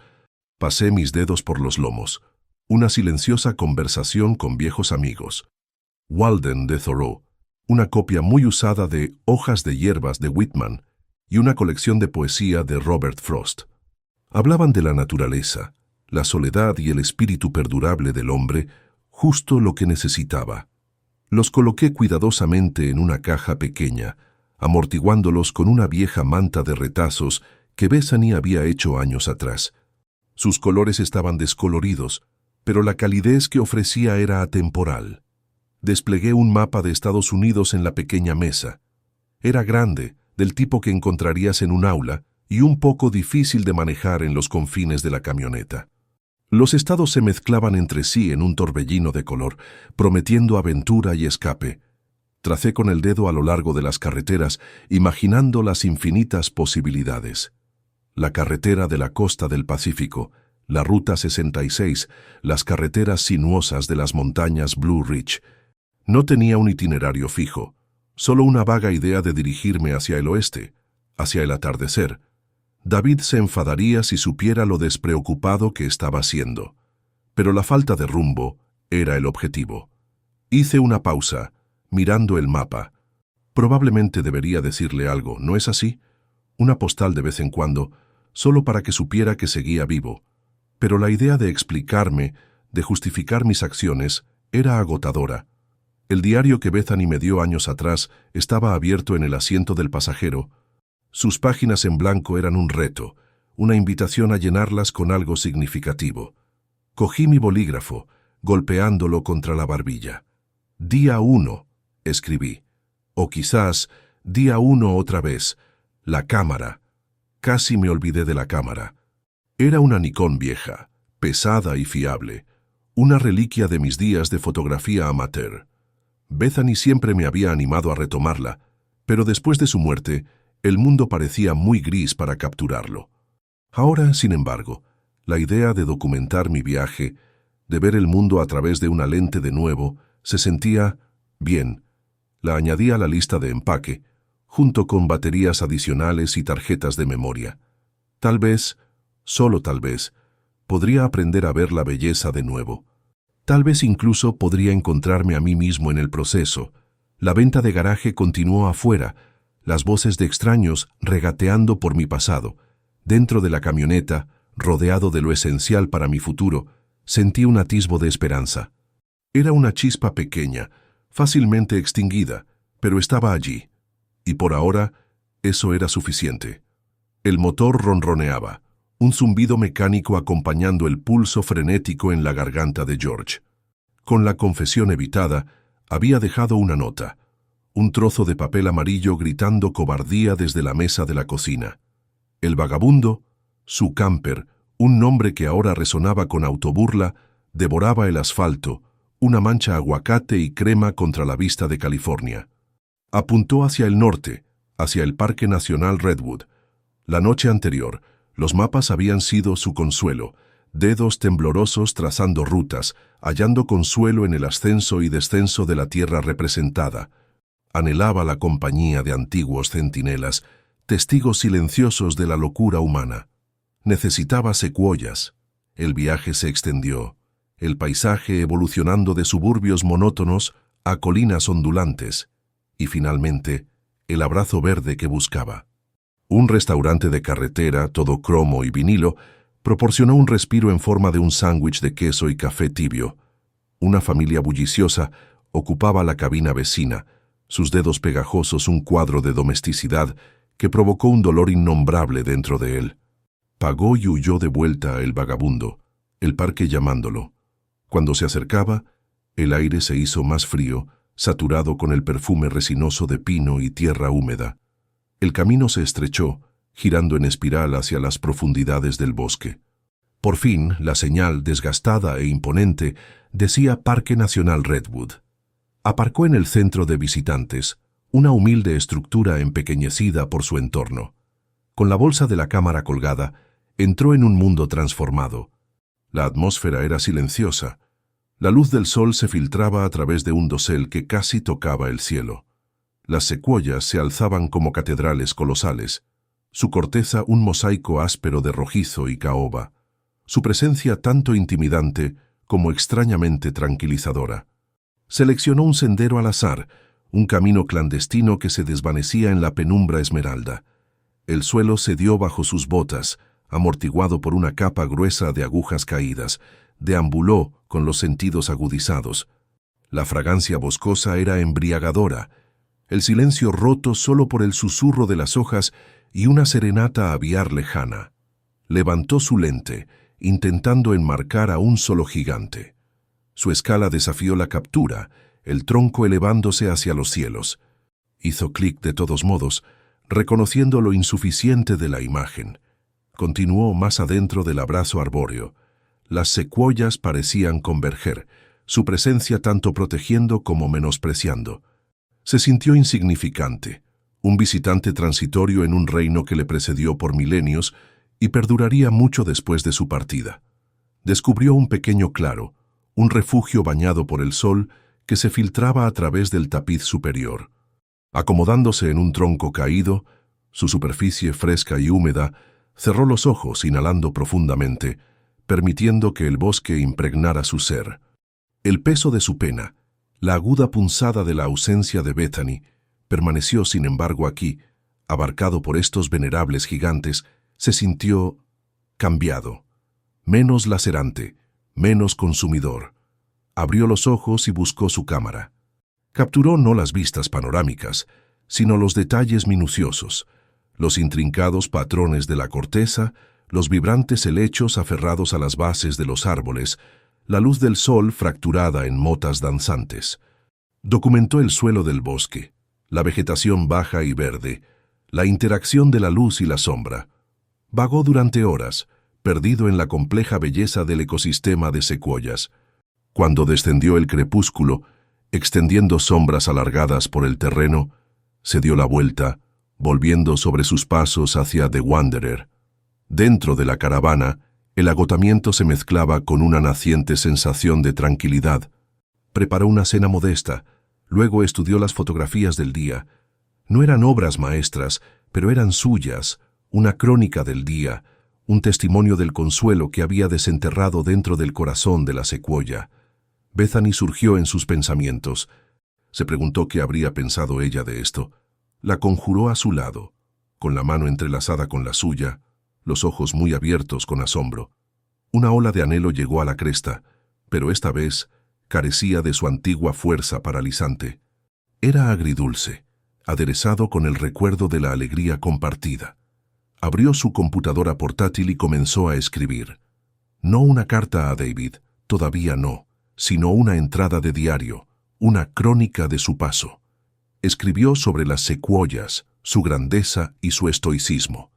Pasé mis dedos por los lomos. Una silenciosa conversación con viejos amigos. Walden de Thoreau, una copia muy usada de Hojas de hierbas de Whitman y una colección de poesía de Robert Frost. Hablaban de la naturaleza, la soledad y el espíritu perdurable del hombre, justo lo que necesitaba. Los coloqué cuidadosamente en una caja pequeña, amortiguándolos con una vieja manta de retazos que Bethany había hecho años atrás. Sus colores estaban descoloridos, pero la calidez que ofrecía era atemporal. Desplegué un mapa de Estados Unidos en la pequeña mesa. Era grande, del tipo que encontrarías en un aula, y un poco difícil de manejar en los confines de la camioneta. Los estados se mezclaban entre sí en un torbellino de color, prometiendo aventura y escape. Tracé con el dedo a lo largo de las carreteras, imaginando las infinitas posibilidades. La carretera de la costa del Pacífico, la Ruta 66, las carreteras sinuosas de las montañas Blue Ridge. No tenía un itinerario fijo, solo una vaga idea de dirigirme hacia el oeste, hacia el atardecer. David se enfadaría si supiera lo despreocupado que estaba siendo. Pero la falta de rumbo era el objetivo. Hice una pausa, mirando el mapa. Probablemente debería decirle algo, ¿no es así? Una postal de vez en cuando, solo para que supiera que seguía vivo. Pero la idea de explicarme, de justificar mis acciones, era agotadora. El diario que Bethany me dio años atrás estaba abierto en el asiento del pasajero. Sus páginas en blanco eran un reto, una invitación a llenarlas con algo significativo. Cogí mi bolígrafo, golpeándolo contra la barbilla. Día 1, escribí. O quizás, día 1 otra vez. La cámara. Casi me olvidé de la cámara. Era una Nikon vieja, pesada y fiable, una reliquia de mis días de fotografía amateur. Bethany siempre me había animado a retomarla, pero después de su muerte, el mundo parecía muy gris para capturarlo. Ahora, sin embargo, la idea de documentar mi viaje, de ver el mundo a través de una lente de nuevo, se sentía bien. La añadí a la lista de empaque, junto con baterías adicionales y tarjetas de memoria. Tal vez, solo tal vez, podría aprender a ver la belleza de nuevo. Tal vez incluso podría encontrarme a mí mismo en el proceso. La venta de garaje continuó afuera, las voces de extraños regateando por mi pasado. Dentro de la camioneta, rodeado de lo esencial para mi futuro, sentí un atisbo de esperanza. Era una chispa pequeña, fácilmente extinguida, pero estaba allí. Y por ahora, eso era suficiente. El motor ronroneaba, un zumbido mecánico acompañando el pulso frenético en la garganta de George. Con la confesión evitada, Había dejado una nota, un trozo de papel amarillo gritando cobardía desde la mesa de la cocina. El vagabundo, su camper, un nombre que ahora resonaba con autoburla, devoraba el asfalto, una mancha aguacate y crema contra la vista de California. Apuntó hacia el norte, hacia el Parque Nacional Redwood. La noche anterior, los mapas habían sido su consuelo, dedos temblorosos trazando rutas, hallando consuelo en el ascenso y descenso de la tierra representada. Anhelaba la compañía de antiguos centinelas, testigos silenciosos de la locura humana. Necesitaba secuoyas. El viaje se extendió, el paisaje evolucionando de suburbios monótonos a colinas ondulantes, y finalmente, el abrazo verde que buscaba. Un restaurante de carretera, todo cromo y vinilo, proporcionó un respiro en forma de un sándwich de queso y café tibio. Una familia bulliciosa ocupaba la cabina vecina, sus dedos pegajosos un cuadro de domesticidad que provocó un dolor innombrable dentro de él. Pagó y huyó de vuelta el vagabundo, el parque llamándolo. Cuando se acercaba, el aire se hizo más frío, saturado con el perfume resinoso de pino y tierra húmeda. El camino se estrechó, girando en espiral hacia las profundidades del bosque. Por fin, la señal, desgastada e imponente, decía Parque Nacional Redwood. Aparcó en el centro de visitantes, una humilde estructura empequeñecida por su entorno. Con la bolsa de la cámara colgada, entró en un mundo transformado. La atmósfera era silenciosa. La luz del sol se filtraba a través de un dosel que casi tocaba el cielo. Las secuoyas se alzaban como catedrales colosales, su corteza un mosaico áspero de rojizo y caoba, su presencia tanto intimidante como extrañamente tranquilizadora. Seleccionó un sendero al azar, un camino clandestino que se desvanecía en la penumbra esmeralda. El suelo cedió bajo sus botas, amortiguado por una capa gruesa de agujas caídas. Deambuló con los sentidos agudizados. La fragancia boscosa era embriagadora, el silencio roto solo por el susurro de las hojas y una serenata aviar lejana. Levantó su lente, intentando enmarcar a un solo gigante. Su escala desafió la captura, el tronco elevándose hacia los cielos. Hizo clic de todos modos, reconociendo lo insuficiente de la imagen. Continuó más adentro del abrazo arbóreo. Las secuoyas parecían converger, su presencia tanto protegiendo como menospreciando. Se sintió insignificante, un visitante transitorio en un reino que le precedió por milenios y perduraría mucho después de su partida. Descubrió un pequeño claro, un refugio bañado por el sol que se filtraba a través del tapiz superior. Acomodándose en un tronco caído, su superficie fresca y húmeda, cerró los ojos inhalando profundamente, permitiendo que el bosque impregnara su ser. El peso de su pena, la aguda punzada de la ausencia de Bethany, permaneció sin embargo aquí, abarcado por estos venerables gigantes, se sintió cambiado, menos lacerante, menos consumidor. Abrió los ojos y buscó su cámara. Capturó no las vistas panorámicas, sino los detalles minuciosos, los intrincados patrones de la corteza, los vibrantes helechos aferrados a las bases de los árboles, la luz del sol fracturada en motas danzantes. Documentó el suelo del bosque, la vegetación baja y verde, la interacción de la luz y la sombra. Vagó durante horas, perdido en la compleja belleza del ecosistema de secuoyas. Cuando descendió el crepúsculo, extendiendo sombras alargadas por el terreno, se dio la vuelta, volviendo sobre sus pasos hacia The Wanderer. Dentro de la caravana, el agotamiento se mezclaba con una naciente sensación de tranquilidad. Preparó una cena modesta, luego estudió las fotografías del día. No eran obras maestras, pero eran suyas, una crónica del día, un testimonio del consuelo que había desenterrado dentro del corazón de la secuoya. Bethany surgió en sus pensamientos. Se preguntó qué habría pensado ella de esto. La conjuró a su lado, con la mano entrelazada con la suya, los ojos muy abiertos con asombro. Una ola de anhelo llegó a la cresta, pero esta vez carecía de su antigua fuerza paralizante. Era agridulce, aderezado con el recuerdo de la alegría compartida. Abrió su computadora portátil y comenzó a escribir. No una carta a David, todavía no, sino una entrada de diario, una crónica de su paso. Escribió sobre las secuoyas, su grandeza y su estoicismo.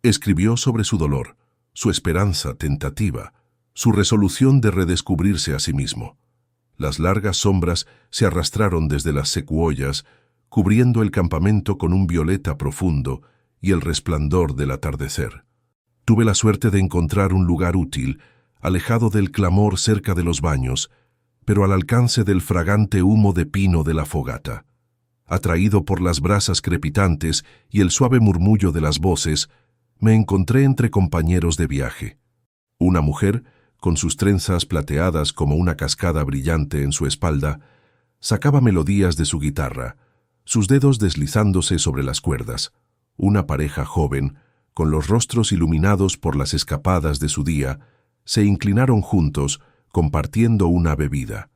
Escribió sobre su dolor, su esperanza tentativa, su resolución de redescubrirse a sí mismo. Las largas sombras se arrastraron desde las secuoyas, cubriendo el campamento con un violeta profundo y el resplandor del atardecer. Tuve la suerte de encontrar un lugar útil, alejado del clamor cerca de los baños, pero al alcance del fragante humo de pino de la fogata. Atraído por las brasas crepitantes y el suave murmullo de las voces, me encontré entre compañeros de viaje. Una mujer, con sus trenzas plateadas como una cascada brillante en su espalda, sacaba melodías de su guitarra, sus dedos deslizándose sobre las cuerdas. Una pareja joven, con los rostros iluminados por las escapadas de su día, se inclinaron juntos, compartiendo una bebida.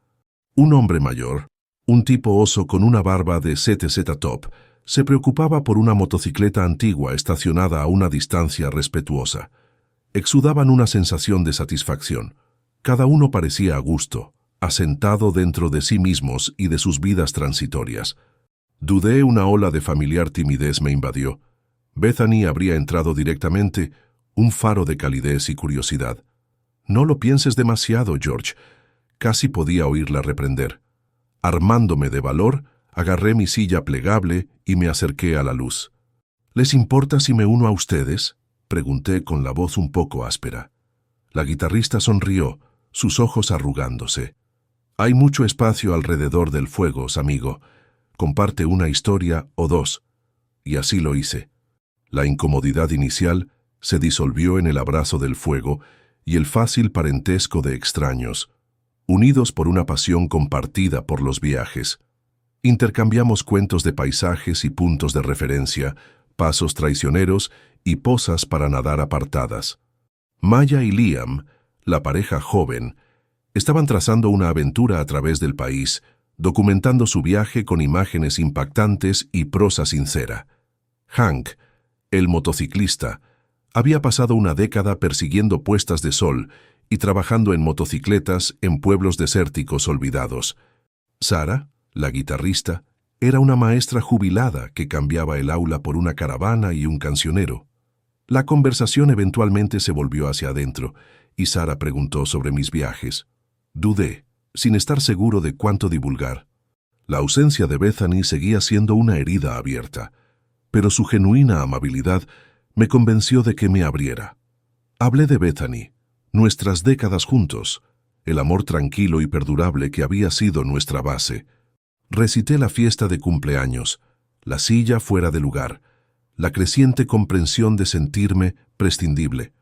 Un hombre mayor, un tipo oso con una barba de ZZ Top, se preocupaba por una motocicleta antigua estacionada a una distancia respetuosa. Exudaban una sensación de satisfacción. Cada uno parecía a gusto, asentado dentro de sí mismos y de sus vidas transitorias. Dudé, una ola de familiar timidez me invadió. Bethany habría entrado directamente, un faro de calidez y curiosidad. «No lo pienses demasiado, George». Casi podía oírla reprender. Armándome de valor, agarré mi silla plegable y me acerqué a la luz. «¿Les importa si me uno a ustedes?», pregunté con la voz un poco áspera. La guitarrista sonrió, sus ojos arrugándose. «Hay mucho espacio alrededor del fuego, amigo. Comparte una historia o dos». Y así lo hice. La incomodidad inicial se disolvió en el abrazo del fuego y el fácil parentesco de extraños, unidos por una pasión compartida por los viajes. Intercambiamos cuentos de paisajes y puntos de referencia, pasos traicioneros y pozas para nadar apartadas. Maya y Liam, la pareja joven, estaban trazando una aventura a través del país, documentando su viaje con imágenes impactantes y prosa sincera. Hank, el motociclista, había pasado una década persiguiendo puestas de sol y trabajando en motocicletas en pueblos desérticos olvidados. Sarah, la guitarrista, era una maestra jubilada que cambiaba el aula por una caravana y un cancionero. La conversación eventualmente se volvió hacia adentro y Sarah preguntó sobre mis viajes. Dudé, sin estar seguro de cuánto divulgar. La ausencia de Bethany seguía siendo una herida abierta, pero su genuina amabilidad me convenció de que me abriera. Hablé de Bethany, nuestras décadas juntos, el amor tranquilo y perdurable que había sido nuestra base. Recité la fiesta de cumpleaños, la silla fuera de lugar, la creciente comprensión de sentirme prescindible.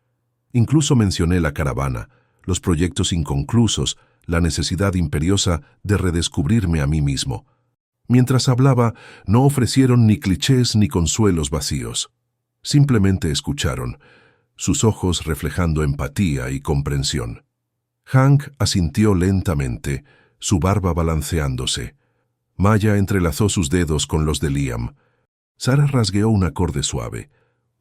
Incluso mencioné la caravana, los proyectos inconclusos, la necesidad imperiosa de redescubrirme a mí mismo. Mientras hablaba, no ofrecieron ni clichés ni consuelos vacíos. Simplemente escucharon, sus ojos reflejando empatía y comprensión. Hank asintió lentamente, su barba balanceándose. Maya entrelazó sus dedos con los de Liam. Sarah rasgueó un acorde suave,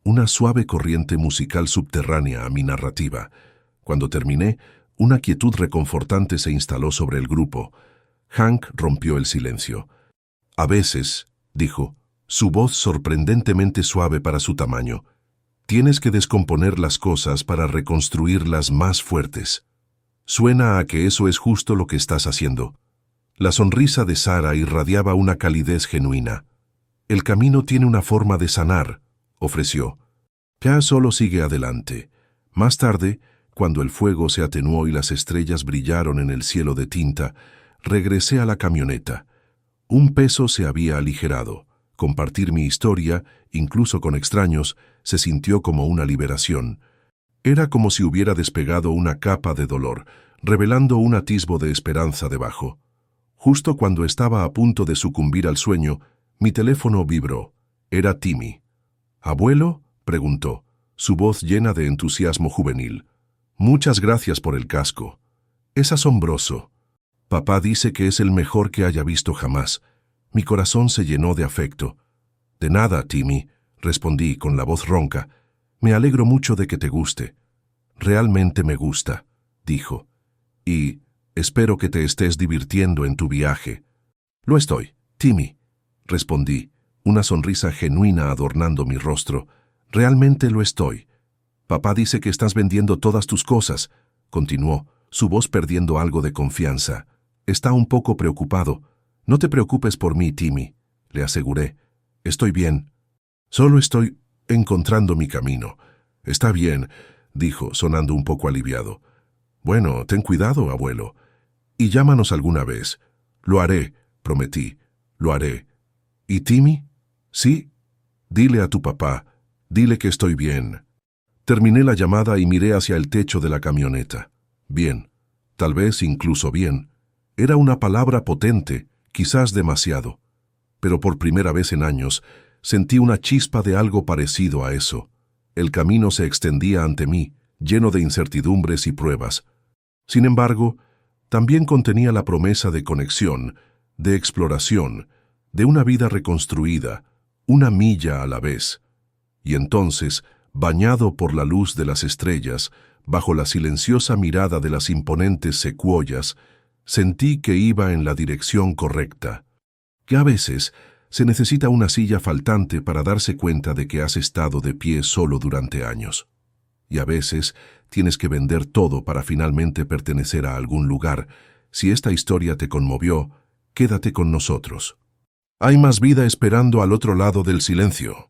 una suave corriente musical subterránea a mi narrativa. Cuando terminé, una quietud reconfortante se instaló sobre el grupo. Hank rompió el silencio. «A veces», dijo, su voz sorprendentemente suave para su tamaño, «tienes que descomponer las cosas para reconstruirlas más fuertes. Suena a que eso es justo lo que estás haciendo». La sonrisa de Sarah irradiaba una calidez genuina. «El camino tiene una forma de sanar», ofreció. «Ya solo sigue adelante». Más tarde, cuando el fuego se atenuó y las estrellas brillaron en el cielo de tinta, regresé a la camioneta. Un peso se había aligerado. Compartir mi historia, incluso con extraños, se sintió como una liberación. Era como si hubiera despegado una capa de dolor, revelando un atisbo de esperanza debajo. Justo cuando estaba a punto de sucumbir al sueño, mi teléfono vibró. Era Timmy. «¿Abuelo?», preguntó, su voz llena de entusiasmo juvenil. «Muchas gracias por el casco. Es asombroso. Papá dice que es el mejor que haya visto jamás». Mi corazón se llenó de afecto. «De nada, Timmy», respondí con la voz ronca. «Me alegro mucho de que te guste». «Realmente me gusta», dijo. «Y espero que te estés divirtiendo en tu viaje». Lo estoy, Timmy, respondí, una sonrisa genuina adornando mi rostro. Realmente lo estoy. Papá dice que estás vendiendo todas tus cosas, continuó, su voz perdiendo algo de confianza. Está un poco preocupado. No te preocupes por mí, Timmy, le aseguré. Estoy bien. Solo estoy encontrando mi camino. Está bien, dijo, sonando un poco aliviado. Bueno, ten cuidado, abuelo. Y llámanos alguna vez. Lo haré, prometí. Lo haré. ¿Y Timmy? Sí. Dile a tu papá. Dile que estoy bien. Terminé la llamada y miré hacia el techo de la camioneta. Bien. Tal vez incluso bien. Era una palabra potente, quizás demasiado. Pero por primera vez en años, sentí una chispa de algo parecido a eso. El camino se extendía ante mí, lleno de incertidumbres y pruebas. Sin embargo, también contenía la promesa de conexión, de exploración, de una vida reconstruida, una milla a la vez. Y entonces, bañado por la luz de las estrellas, bajo la silenciosa mirada de las imponentes secuoyas, sentí que iba en la dirección correcta. Que a veces se necesita una silla faltante para darse cuenta de que has estado de pie solo durante años. Y a veces tienes que vender todo para finalmente pertenecer a algún lugar. Si esta historia te conmovió, quédate con nosotros. Hay más vida esperando al otro lado del silencio.